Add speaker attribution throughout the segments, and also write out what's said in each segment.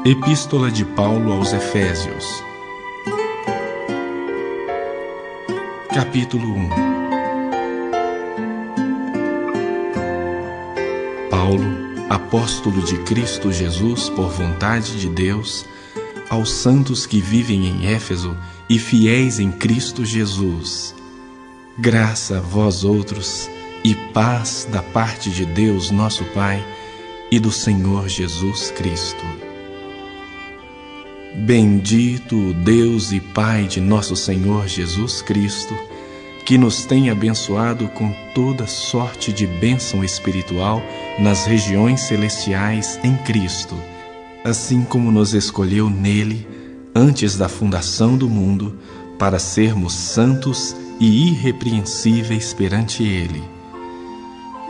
Speaker 1: Epístola de Paulo aos Efésios, capítulo 1. Paulo, apóstolo de Cristo Jesus por vontade de Deus, aos santos que vivem em Éfeso e fiéis em Cristo Jesus. Graça a vós outros e paz da parte de Deus nosso Pai e do Senhor Jesus Cristo. Bendito o Deus e Pai de nosso Senhor Jesus Cristo, que nos tem abençoado com toda sorte de bênção espiritual nas regiões celestiais em Cristo, assim como nos escolheu nele antes da fundação do mundo, para sermos santos e irrepreensíveis perante ele.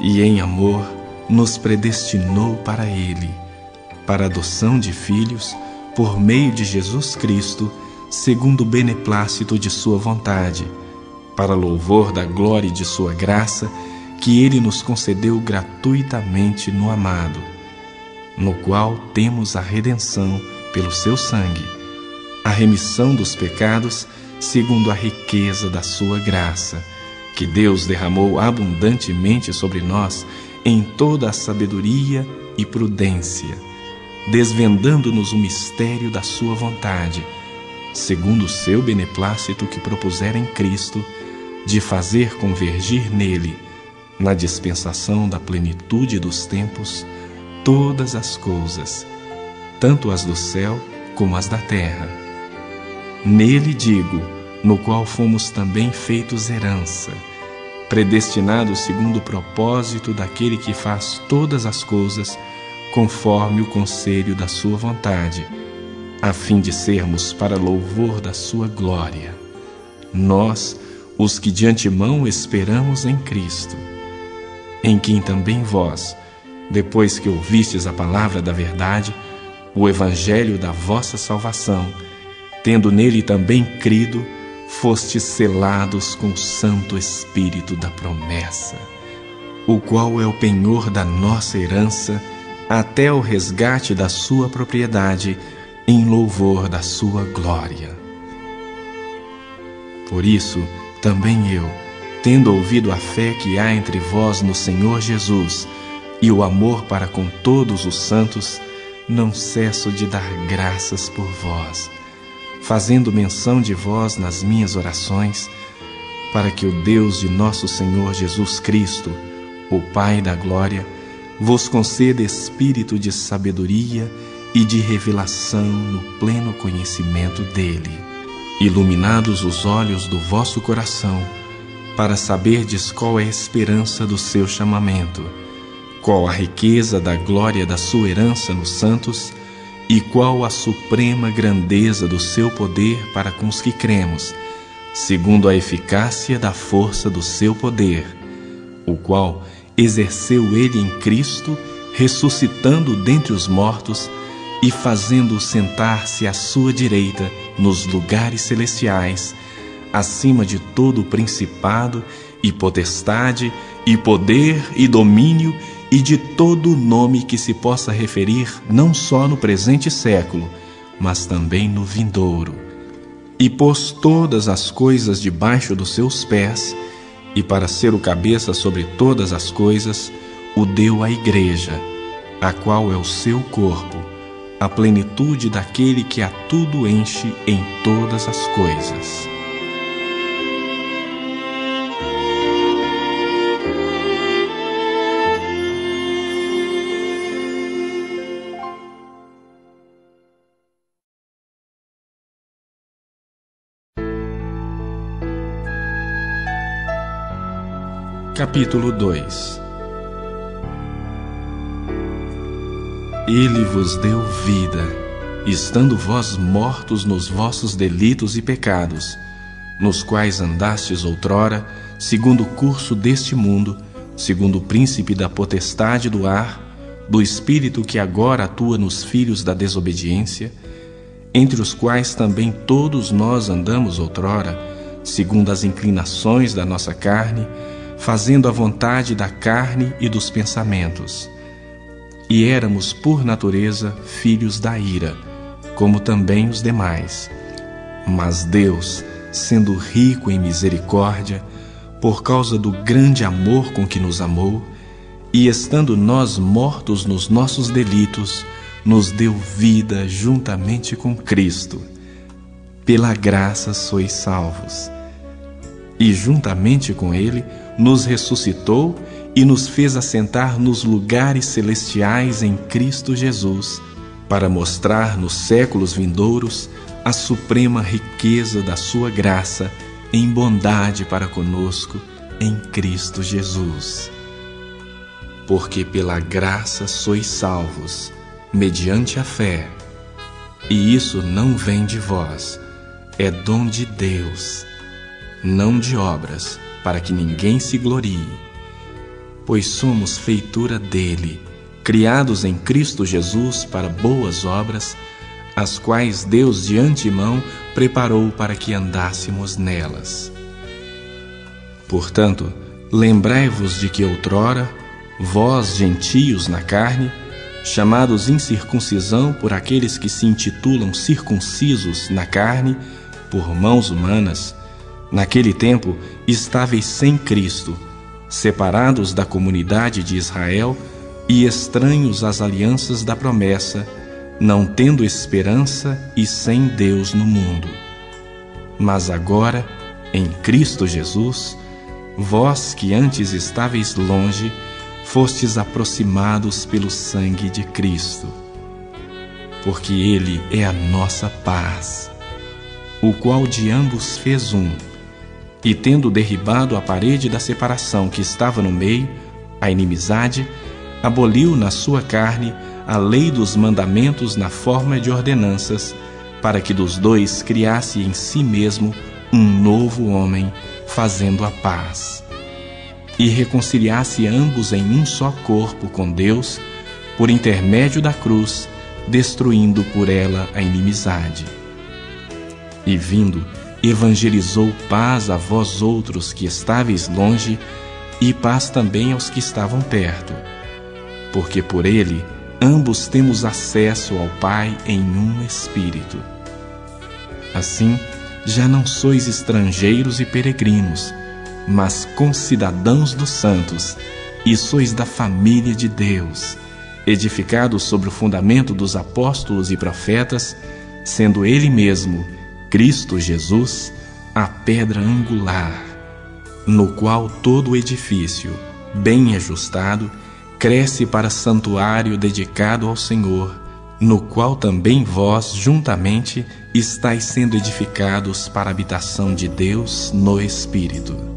Speaker 1: E em amor nos predestinou para ele, para a adoção de filhos, por meio de Jesus Cristo, segundo o beneplácito de sua vontade, para louvor da glória de sua graça, que ele nos concedeu gratuitamente no amado, no qual temos a redenção pelo seu sangue, a remissão dos pecados, segundo a riqueza da sua graça, que Deus derramou abundantemente sobre nós em toda a sabedoria e prudência, desvendando-nos o mistério da sua vontade, segundo o seu beneplácito que propusera em Cristo, de fazer convergir nele, na dispensação da plenitude dos tempos, todas as coisas, tanto as do céu como as da terra. Nele digo, no qual fomos também feitos herança, predestinados segundo o propósito daquele que faz todas as coisas conforme o conselho da sua vontade, a fim de sermos para louvor da sua glória. Nós, os que de antemão esperamos em Cristo, em quem também vós, depois que ouvistes a palavra da verdade, o evangelho da vossa salvação, tendo nele também crido, fostes selados com o Santo Espírito da promessa, o qual é o penhor da nossa herança, até o resgate da sua propriedade, em louvor da sua glória. Por isso, também eu, tendo ouvido a fé que há entre vós no Senhor Jesus e o amor para com todos os santos, não cesso de dar graças por vós, fazendo menção de vós nas minhas orações, para que o Deus de nosso Senhor Jesus Cristo, o Pai da glória, vos conceda espírito de sabedoria e de revelação no pleno conhecimento dele, iluminados os olhos do vosso coração, para saberdes qual é a esperança do seu chamamento, qual a riqueza da glória da sua herança nos santos, e qual a suprema grandeza do seu poder para com os que cremos, segundo a eficácia da força do seu poder, o qual exerceu ele em Cristo, ressuscitando dentre os mortos e fazendo-o sentar-se à sua direita nos lugares celestiais, acima de todo o principado e potestade e poder e domínio e de todo nome que se possa referir não só no presente século, mas também no vindouro. E pôs todas as coisas debaixo dos seus pés, e para ser o cabeça sobre todas as coisas, o deu à igreja, a qual é o seu corpo, a plenitude daquele que a tudo enche em todas as coisas. Capítulo 2. Ele vos deu vida, estando vós mortos nos vossos delitos e pecados, nos quais andastes outrora, segundo o curso deste mundo, segundo o príncipe da potestade do ar, do espírito que agora atua nos filhos da desobediência, entre os quais também todos nós andamos outrora, segundo as inclinações da nossa carne, fazendo a vontade da carne e dos pensamentos. E éramos, por natureza, filhos da ira, como também os demais. Mas Deus, sendo rico em misericórdia, por causa do grande amor com que nos amou, e estando nós mortos nos nossos delitos, nos deu vida juntamente com Cristo. Pela graça sois salvos. E juntamente com Ele nos ressuscitou e nos fez assentar nos lugares celestiais em Cristo Jesus, para mostrar nos séculos vindouros a suprema riqueza da sua graça em bondade para conosco em Cristo Jesus. Porque pela graça sois salvos, mediante a fé. E isso não vem de vós, é dom de Deus, não de obras, para que ninguém se glorie. Pois somos feitura dele, criados em Cristo Jesus para boas obras, as quais Deus de antemão preparou para que andássemos nelas. Portanto, lembrai-vos de que outrora, vós, gentios na carne, chamados incircuncisão por aqueles que se intitulam circuncisos na carne, por mãos humanas, naquele tempo estáveis sem Cristo, separados da comunidade de Israel e estranhos às alianças da promessa, não tendo esperança e sem Deus no mundo. Mas agora, em Cristo Jesus, vós que antes estáveis longe, fostes aproximados pelo sangue de Cristo. Porque Ele é a nossa paz, o qual de ambos fez um, e tendo derribado a parede da separação que estava no meio, a inimizade, aboliu na sua carne a lei dos mandamentos na forma de ordenanças, para que dos dois criasse em si mesmo um novo homem, fazendo a paz, e reconciliasse ambos em um só corpo com Deus, por intermédio da cruz, destruindo por ela a inimizade. E vindo, evangelizou paz a vós outros que estáveis longe, e paz também aos que estavam perto. Porque por ele ambos temos acesso ao Pai em um Espírito. Assim, já não sois estrangeiros e peregrinos, mas concidadãos dos santos, e sois da família de Deus, edificados sobre o fundamento dos apóstolos e profetas, sendo Ele mesmo, Cristo Jesus, a pedra angular, no qual todo o edifício, bem ajustado, cresce para santuário dedicado ao Senhor, no qual também vós, juntamente, estáis sendo edificados para a habitação de Deus no Espírito.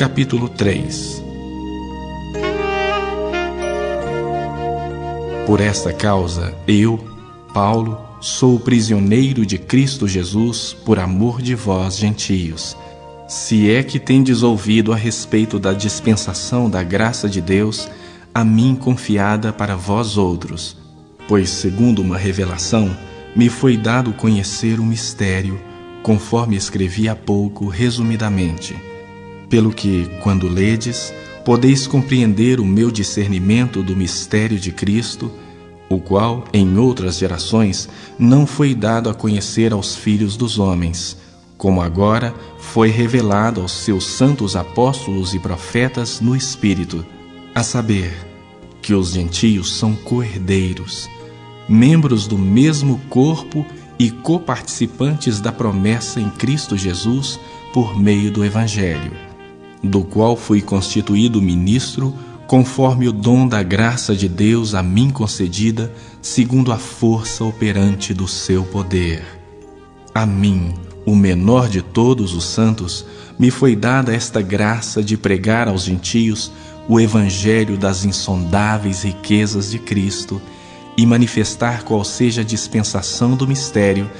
Speaker 1: Capítulo 3. Por esta causa, eu, Paulo, sou prisioneiro de Cristo Jesus por amor de vós, gentios, se é que tendes ouvido a respeito da dispensação da graça de Deus, a mim confiada para vós outros. Pois, segundo uma revelação, me foi dado conhecer o mistério, conforme escrevi há pouco, resumidamente. Pelo que, quando ledes, podeis compreender o meu discernimento do mistério de Cristo, o qual, em outras gerações, não foi dado a conhecer aos filhos dos homens, como agora foi revelado aos seus santos apóstolos e profetas no Espírito, a saber, que os gentios são co-herdeiros, membros do mesmo corpo e coparticipantes da promessa em Cristo Jesus por meio do Evangelho, do qual fui constituído ministro conforme o dom da graça de Deus a mim concedida, segundo a força operante do seu poder. A mim, o menor de todos os santos, me foi dada esta graça de pregar aos gentios o Evangelho das insondáveis riquezas de Cristo e manifestar qual seja a dispensação do mistério,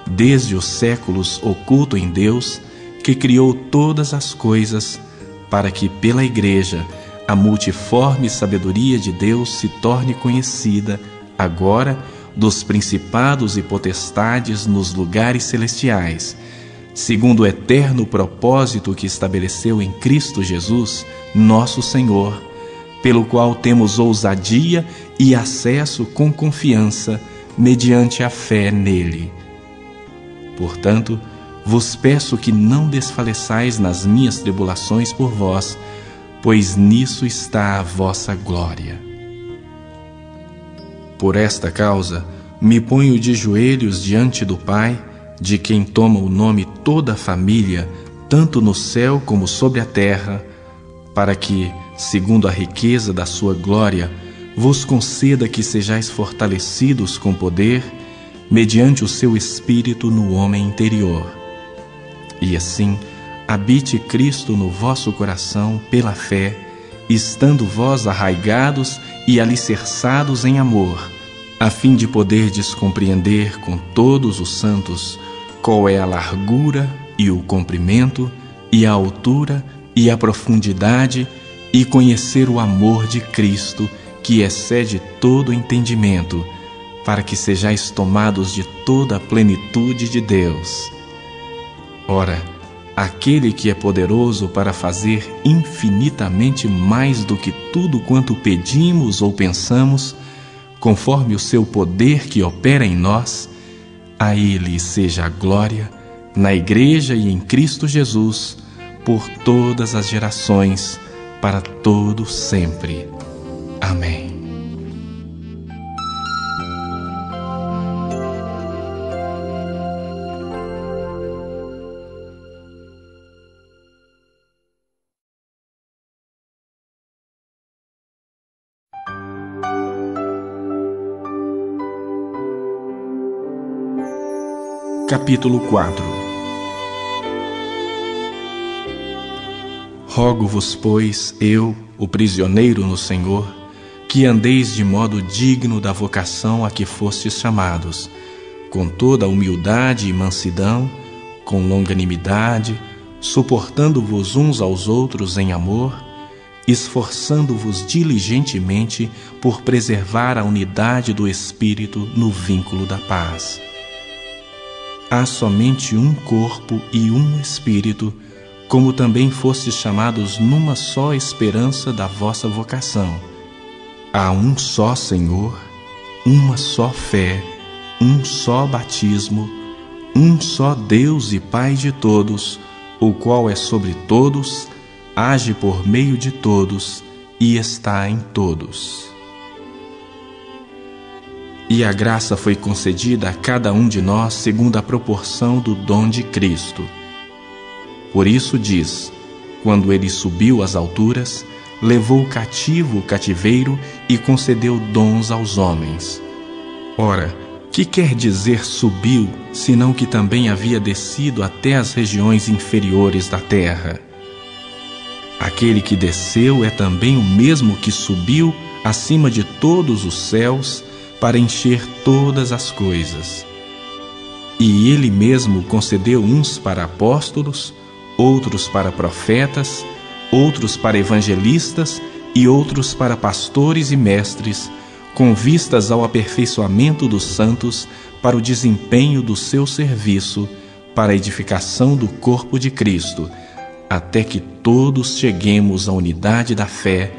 Speaker 1: desde os séculos oculto em Deus, que criou todas as coisas, para que pela Igreja a multiforme sabedoria de Deus se torne conhecida, agora, dos principados e potestades nos lugares celestiais, segundo o eterno propósito que estabeleceu em Cristo Jesus, nosso Senhor, pelo qual temos ousadia e acesso com confiança, mediante a fé nele. Portanto, vos peço que não desfaleçais nas minhas tribulações por vós, pois nisso está a vossa glória. Por esta causa, me ponho de joelhos diante do Pai, de quem toma o nome toda a família, tanto no céu como sobre a terra, para que, segundo a riqueza da sua glória, vos conceda que sejais fortalecidos com poder, mediante o seu Espírito no homem interior. E assim, habite Cristo no vosso coração pela fé, estando vós arraigados e alicerçados em amor, a fim de poderdes compreender com todos os santos qual é a largura e o comprimento, e a altura e a profundidade, e conhecer o amor de Cristo, que excede todo entendimento, para que sejais tomados de toda a plenitude de Deus. Ora, aquele que é poderoso para fazer infinitamente mais do que tudo quanto pedimos ou pensamos, conforme o seu poder que opera em nós, a ele seja a glória, na Igreja e em Cristo Jesus, por todas as gerações, para todo sempre. Amém. Capítulo 4. Rogo-vos, pois, eu, o prisioneiro no Senhor, que andeis de modo digno da vocação a que fostes chamados, com toda a humildade e mansidão, com longanimidade, suportando-vos uns aos outros em amor, esforçando-vos diligentemente por preservar a unidade do Espírito no vínculo da paz. Há somente um corpo e um Espírito, como também fostes chamados numa só esperança da vossa vocação. Há um só Senhor, uma só fé, um só batismo, um só Deus e Pai de todos, o qual é sobre todos, age por meio de todos e está em todos. E a graça foi concedida a cada um de nós segundo a proporção do dom de Cristo. Por isso diz, quando ele subiu às alturas, levou cativo o cativeiro e concedeu dons aos homens. Ora, que quer dizer subiu, senão que também havia descido até as regiões inferiores da terra? Aquele que desceu é também o mesmo que subiu acima de todos os céus, para encher todas as coisas. E ele mesmo concedeu uns para apóstolos, outros para profetas, outros para evangelistas e outros para pastores e mestres, com vistas ao aperfeiçoamento dos santos, para o desempenho do seu serviço, para a edificação do corpo de Cristo, até que todos cheguemos à unidade da fé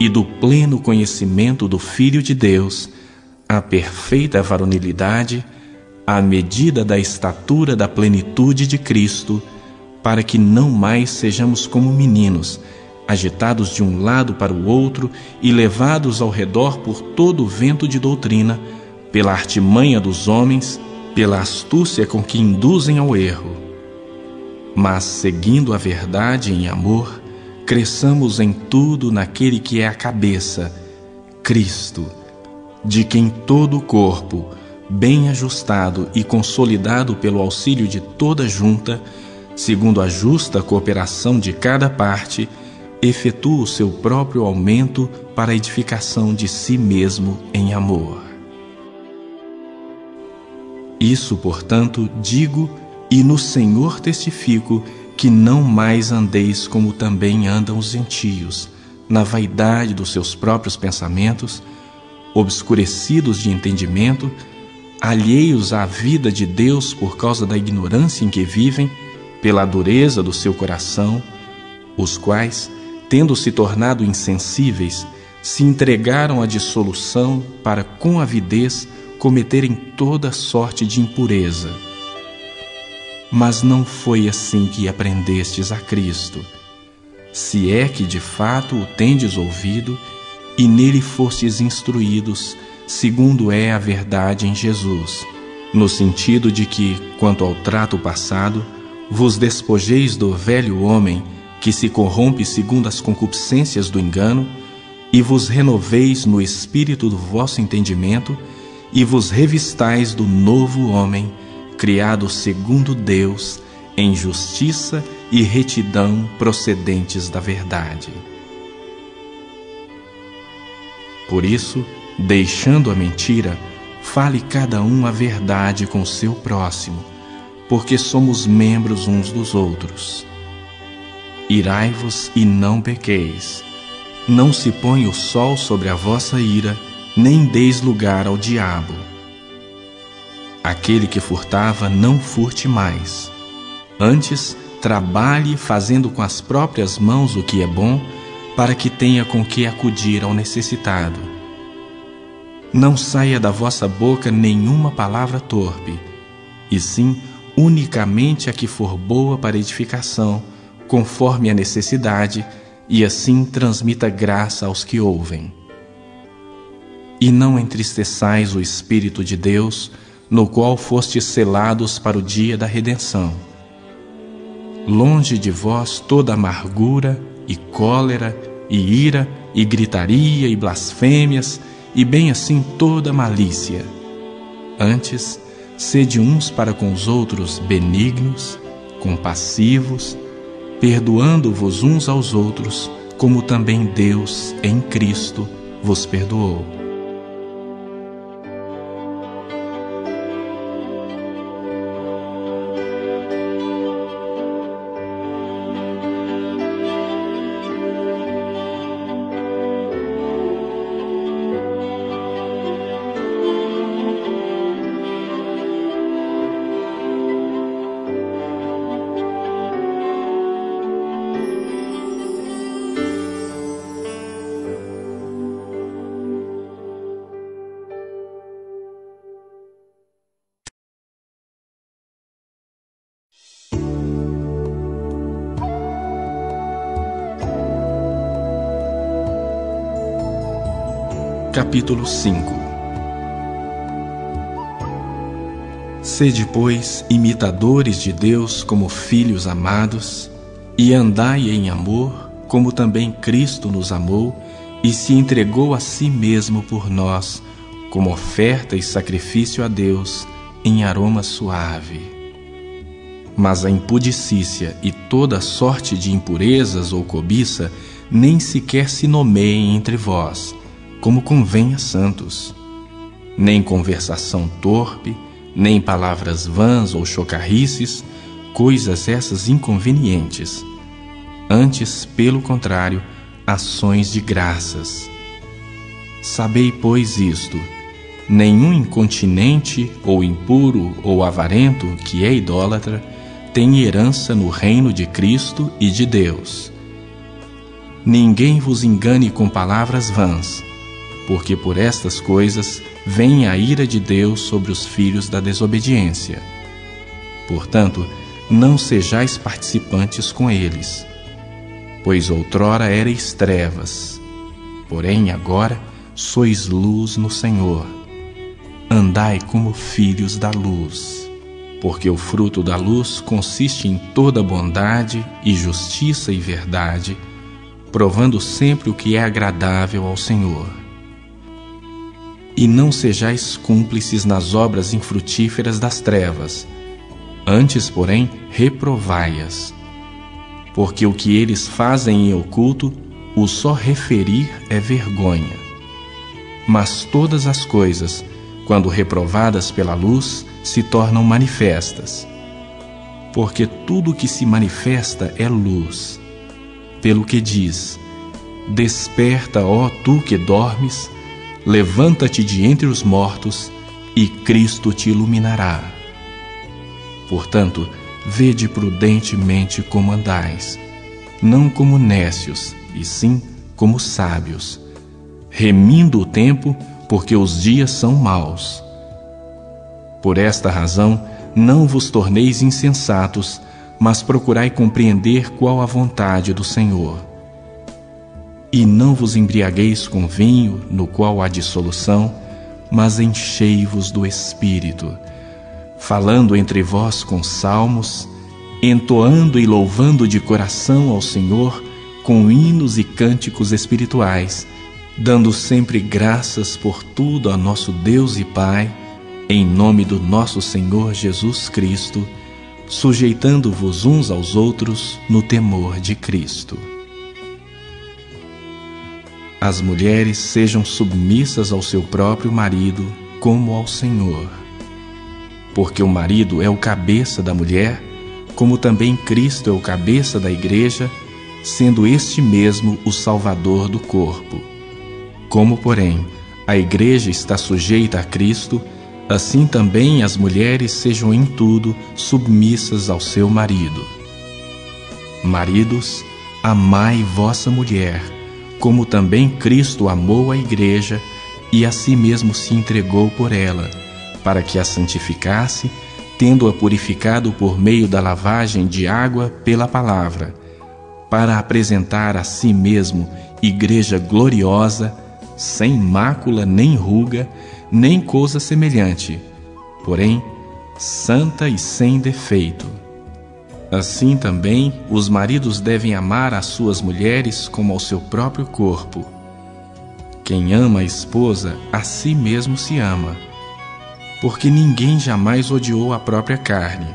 Speaker 1: e do pleno conhecimento do Filho de Deus, a perfeita varonilidade, à medida da estatura da plenitude de Cristo, para que não mais sejamos como meninos, agitados de um lado para o outro e levados ao redor por todo o vento de doutrina, pela artimanha dos homens, pela astúcia com que induzem ao erro. Mas, seguindo a verdade em amor, cresçamos em tudo naquele que é a cabeça, Cristo, de quem todo o corpo, bem ajustado e consolidado pelo auxílio de toda junta, segundo a justa cooperação de cada parte, efetua o seu próprio aumento para a edificação de si mesmo em amor. Isso, portanto, digo e no Senhor testifico, que não mais andeis como também andam os gentios, na vaidade dos seus próprios pensamentos, obscurecidos de entendimento, alheios à vida de Deus por causa da ignorância em que vivem, pela dureza do seu coração, os quais, tendo se tornado insensíveis, se entregaram à dissolução para, com avidez, cometerem toda sorte de impureza. Mas não foi assim que aprendestes a Cristo, se é que de fato o tendes ouvido e nele fostes instruídos, segundo é a verdade em Jesus, no sentido de que, quanto ao trato passado, vos despojeis do velho homem que se corrompe segundo as concupiscências do engano, e vos renoveis no espírito do vosso entendimento, e vos revistais do novo homem, criado segundo Deus, em justiça e retidão procedentes da verdade. Por isso, deixando a mentira, fale cada um a verdade com o seu próximo, porque somos membros uns dos outros. Irai-vos e não pequeis. Não se põe o sol sobre a vossa ira, nem deis lugar ao diabo. Aquele que furtava, não furte mais. Antes, trabalhe fazendo com as próprias mãos o que é bom, para que tenha com que acudir ao necessitado. Não saia da vossa boca nenhuma palavra torpe, e sim unicamente a que for boa para edificação, conforme a necessidade, e assim transmita graça aos que ouvem. E não entristeçais o Espírito de Deus, no qual fostes selados para o dia da redenção. Longe de vós toda amargura, e cólera, e ira, e gritaria, e blasfêmias, e bem assim toda malícia. Antes, sede uns para com os outros benignos, compassivos, perdoando-vos uns aos outros, como também Deus, em Cristo, vos perdoou. Capítulo 5. Sede, pois, imitadores de Deus como filhos amados, e andai em amor, como também Cristo nos amou e se entregou a si mesmo por nós, como oferta e sacrifício a Deus, em aroma suave. Mas a impudicícia e toda sorte de impurezas ou cobiça nem sequer se nomeiem entre vós, como convém a santos. Nem conversação torpe, nem palavras vãs ou chocarrices, coisas essas inconvenientes. Antes, pelo contrário, ações de graças. Sabei, pois, isto: nenhum incontinente, ou impuro, ou avarento, que é idólatra, tem herança no reino de Cristo e de Deus. Ninguém vos engane com palavras vãs, porque por estas coisas vem a ira de Deus sobre os filhos da desobediência. Portanto, não sejais participantes com eles, pois outrora erais trevas, porém agora sois luz no Senhor. Andai como filhos da luz, porque o fruto da luz consiste em toda bondade e justiça e verdade, provando sempre o que é agradável ao Senhor. E não sejais cúmplices nas obras infrutíferas das trevas, antes, porém, reprovai-as, porque o que eles fazem em oculto, o só referir é vergonha. Mas todas as coisas, quando reprovadas pela luz, se tornam manifestas, porque tudo que se manifesta é luz. Pelo que diz: desperta, ó tu que dormes, levanta-te de entre os mortos, e Cristo te iluminará. Portanto, vede prudentemente como andais, não como nécios, e sim como sábios, remindo o tempo, porque os dias são maus. Por esta razão, não vos torneis insensatos, mas procurai compreender qual a vontade do Senhor. E não vos embriagueis com vinho, no qual há dissolução, mas enchei-vos do Espírito, falando entre vós com salmos, entoando e louvando de coração ao Senhor com hinos e cânticos espirituais, dando sempre graças por tudo a nosso Deus e Pai, em nome do nosso Senhor Jesus Cristo, sujeitando-vos uns aos outros no temor de Cristo. As mulheres sejam submissas ao seu próprio marido, como ao Senhor. Porque o marido é o cabeça da mulher, como também Cristo é o cabeça da igreja, sendo este mesmo o Salvador do corpo. Como, porém, a igreja está sujeita a Cristo, assim também as mulheres sejam em tudo submissas ao seu marido. Maridos, amai vossa mulher, como também Cristo amou a igreja e a si mesmo se entregou por ela, para que a santificasse, tendo-a purificado por meio da lavagem de água pela palavra, para apresentar a si mesmo igreja gloriosa, sem mácula nem ruga, nem coisa semelhante, porém santa e sem defeito. Assim também os maridos devem amar as suas mulheres como ao seu próprio corpo. Quem ama a esposa, a si mesmo se ama, porque ninguém jamais odiou a própria carne.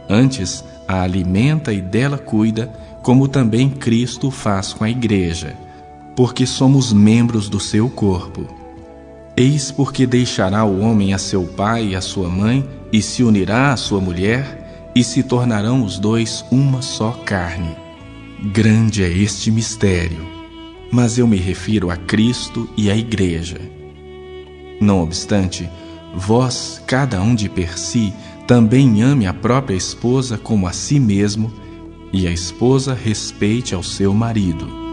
Speaker 1: Antes, a alimenta e dela cuida, como também Cristo faz com a igreja, porque somos membros do seu corpo. Eis porque deixará o homem a seu pai e a sua mãe, e se unirá à sua mulher, e se tornarão os dois uma só carne. Grande é este mistério, mas eu me refiro a Cristo e à igreja. Não obstante, vós, cada um de per si, também ame a própria esposa como a si mesmo, e a esposa respeite ao seu marido.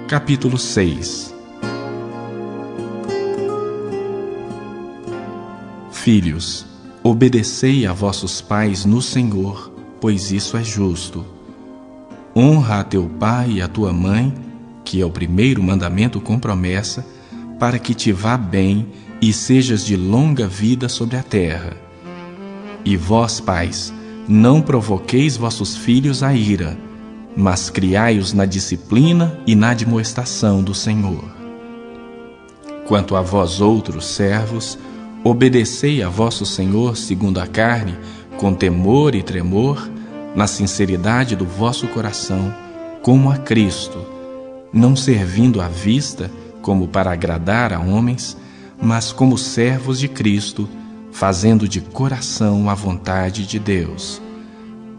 Speaker 1: Capítulo 6. Filhos, obedecei a vossos pais no Senhor, pois isso é justo. Honra a teu pai e a tua mãe, que é o primeiro mandamento com promessa, para que te vá bem e sejas de longa vida sobre a terra. E vós, pais, não provoqueis vossos filhos à ira, mas criai-os na disciplina e na admoestação do Senhor. Quanto a vós outros servos, obedecei a vosso Senhor segundo a carne, com temor e tremor, na sinceridade do vosso coração, como a Cristo, não servindo à vista, como para agradar a homens, mas como servos de Cristo, fazendo de coração a vontade de Deus,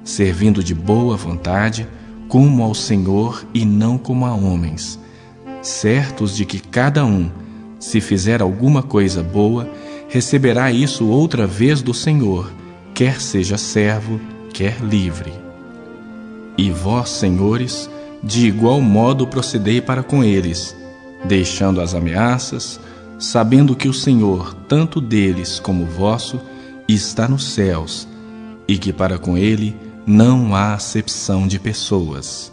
Speaker 1: servindo de boa vontade, como ao Senhor e não como a homens, certos de que cada um, se fizer alguma coisa boa, receberá isso outra vez do Senhor, quer seja servo, quer livre. E vós, senhores, de igual modo procedei para com eles, deixando as ameaças, sabendo que o Senhor, tanto deles como vosso, está nos céus, e que para com ele não há acepção de pessoas.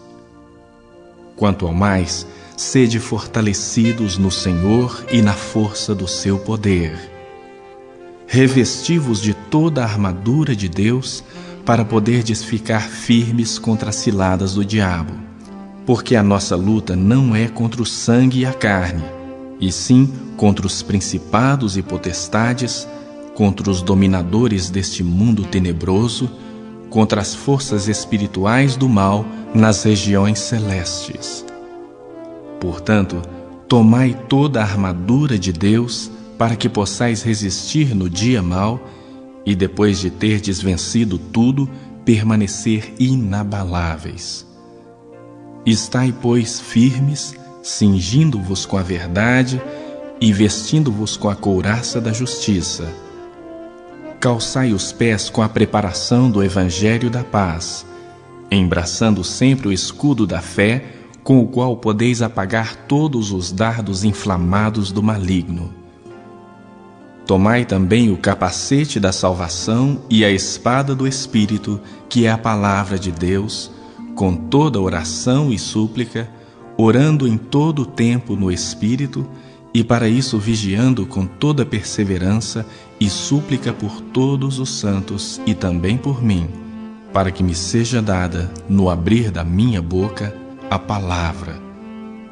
Speaker 1: Quanto ao mais, sede fortalecidos no Senhor e na força do seu poder. Revesti-vos de toda a armadura de Deus, para poderdes ficar firmes contra as ciladas do diabo. Porque a nossa luta não é contra o sangue e a carne, e sim contra os principados e potestades, contra os dominadores deste mundo tenebroso, contra as forças espirituais do mal nas regiões celestes. Portanto, tomai toda a armadura de Deus, para que possais resistir no dia mau, e depois de terdes vencido tudo, permanecer inabaláveis. Estai, pois, firmes, cingindo-vos com a verdade e vestindo-vos com a couraça da justiça. Calçai os pés com a preparação do Evangelho da paz, embraçando sempre o escudo da fé, com o qual podeis apagar todos os dardos inflamados do maligno. Tomai também o capacete da salvação e a espada do Espírito, que é a palavra de Deus, com toda oração e súplica, orando em todo o tempo no Espírito, e para isso vigiando com toda perseverança e súplica por todos os santos e também por mim, para que me seja dada, no abrir da minha boca, a palavra,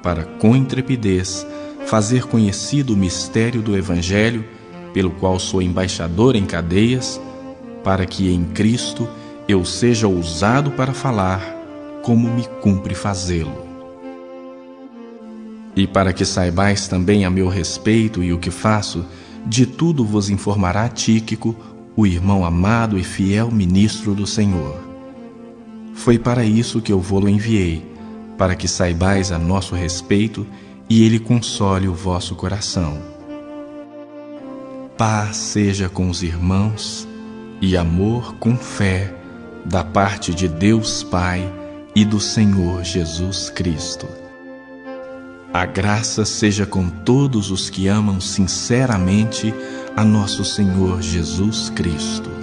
Speaker 1: para com intrepidez fazer conhecido o mistério do Evangelho, pelo qual sou embaixador em cadeias, para que em Cristo eu seja ousado para falar, como me cumpre fazê-lo. E para que saibais também a meu respeito e o que faço, de tudo vos informará Tíquico, o irmão amado e fiel ministro do Senhor. Foi para isso que eu vô-lo enviei, para que saibais a nosso respeito e ele console o vosso coração. Paz seja com os irmãos e amor com fé, da parte de Deus Pai e do Senhor Jesus Cristo. A graça seja com todos os que amam sinceramente a nosso Senhor Jesus Cristo.